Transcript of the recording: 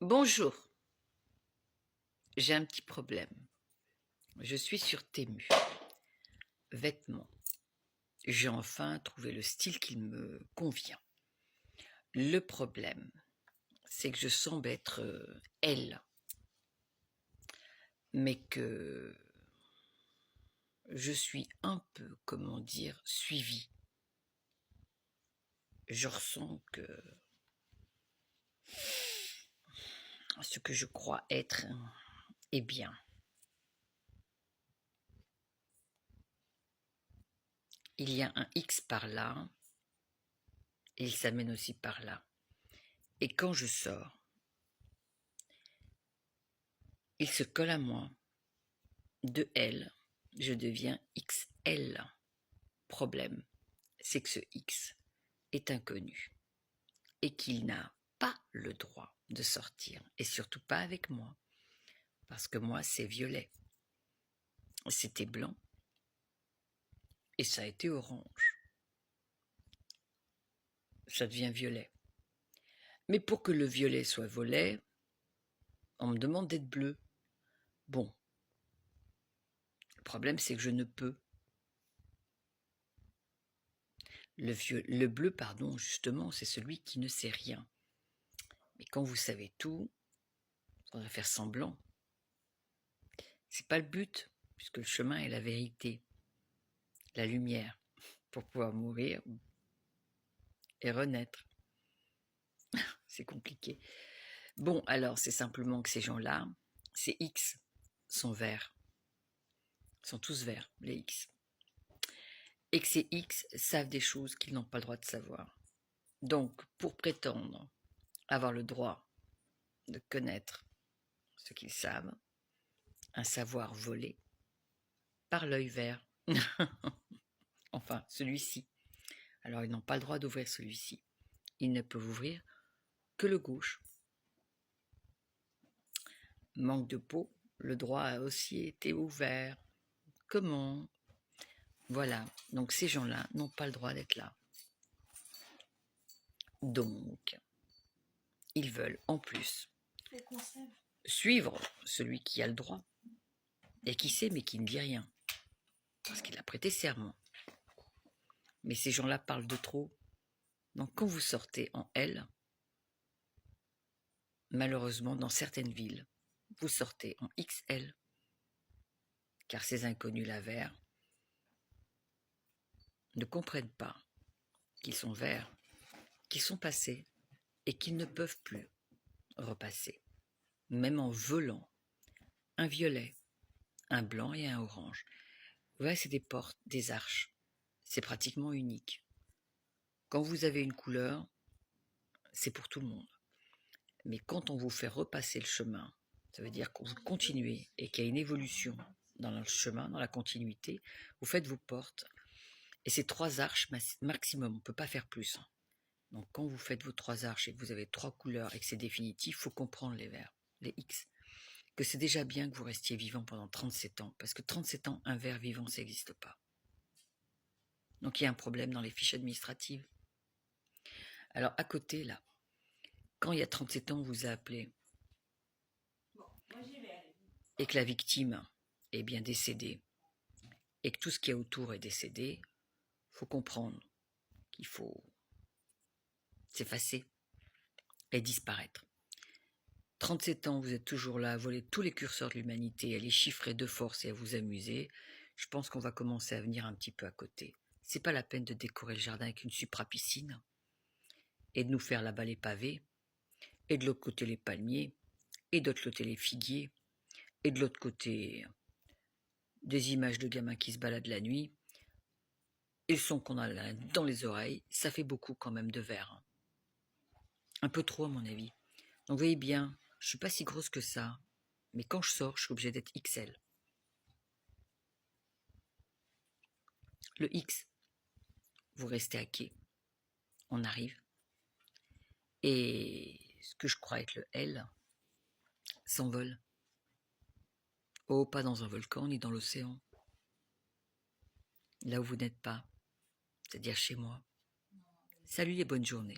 Bonjour, j'ai un petit problème. Je suis sur Temu, vêtements. J'ai enfin trouvé le style qui me convient. Le problème, c'est que je semble être elle, mais que je suis un peu, comment dire, suivie. Je ressens que ce que je crois être est bien. Il y a un X par là, et il s'amène aussi par là. Et quand je sors, il se colle à moi. De L, je deviens XL. Problème, c'est que ce X est inconnu et qu'il n'a pas le droit de sortir, et surtout pas avec moi, parce que moi c'est violet. C'était blanc et ça a été orange. Ça devient violet. Mais pour que le violet soit violet, on me demande d'être bleu. Bon, le problème c'est que je ne peux. Le bleu, pardon, justement, c'est celui qui ne sait rien. Mais quand vous savez tout, il faudrait faire semblant. C'est pas le but, puisque le chemin est la vérité, la lumière, pour pouvoir mourir et renaître. C'est compliqué. Bon, alors, c'est simplement que ces gens-là, ces X, sont verts. Sont tous verts, les X. Et que ces X savent des choses qu'ils n'ont pas le droit de savoir. Donc, pour prétendre avoir le droit de connaître ce qu'ils savent, un savoir volé par l'œil vert. Enfin, celui-ci. Alors, ils n'ont pas le droit d'ouvrir celui-ci. Ils ne peuvent ouvrir que le gauche. Manque de peau, le droit a aussi été ouvert. Comment? Voilà, donc ces gens-là n'ont pas le droit d'être là. Donc, ils veulent en plus suivre celui qui a le droit et qui sait mais qui ne dit rien, parce qu'il a prêté serment. Mais ces gens-là parlent de trop. Donc quand vous sortez en L, malheureusement dans certaines villes, vous sortez en XL, car ces inconnus là verts ne comprennent pas qu'ils sont verts, qu'ils sont passés et qu'ils ne peuvent plus repasser, même en volant un violet, un blanc et un orange. Vous voyez, c'est des portes, des arches. C'est pratiquement unique. Quand vous avez une couleur, c'est pour tout le monde. Mais quand on vous fait repasser le chemin, ça veut dire que vous continuez et qu'il y a une évolution dans le chemin, dans la continuité, vous faites vos portes. Et c'est 3 arches maximum, on ne peut pas faire plus. Donc quand vous faites vos 3 arches et que vous avez 3 couleurs et que c'est définitif, il faut comprendre les verts, les X. Que c'est déjà bien que vous restiez vivant pendant 37 ans, parce que 37 ans, un ver vivant, ça n'existe pas. Donc il y a un problème dans les fiches administratives. Alors à côté, là, quand il y a 37 ans, on vous a appelé et que la victime est bien décédée et que tout ce qui est autour est décédé, il faut comprendre qu'il faut s'effacer et disparaître. 37 ans, vous êtes toujours là à voler tous les curseurs de l'humanité, à les chiffrer de force et à vous amuser. Je pense qu'on va commencer à venir un petit peu à côté. C'est pas la peine de décorer le jardin avec une supra-piscine et de nous faire là-bas les pavés, et de l'autre côté les palmiers, et de l'autre côté les figuiers, et de l'autre côté des images de gamins qui se baladent la nuit, et le son qu'on a dans les oreilles, ça fait beaucoup quand même de verre. Un peu trop à mon avis. Donc vous voyez bien, je suis pas si grosse que ça, mais quand je sors, je suis obligée d'être XL. Le X, vous restez à quai, on arrive, et ce que je crois être le L s'envole. Oh, pas dans un volcan ni dans l'océan. Là où vous n'êtes pas, c'est-à-dire chez moi. Salut et bonne journée.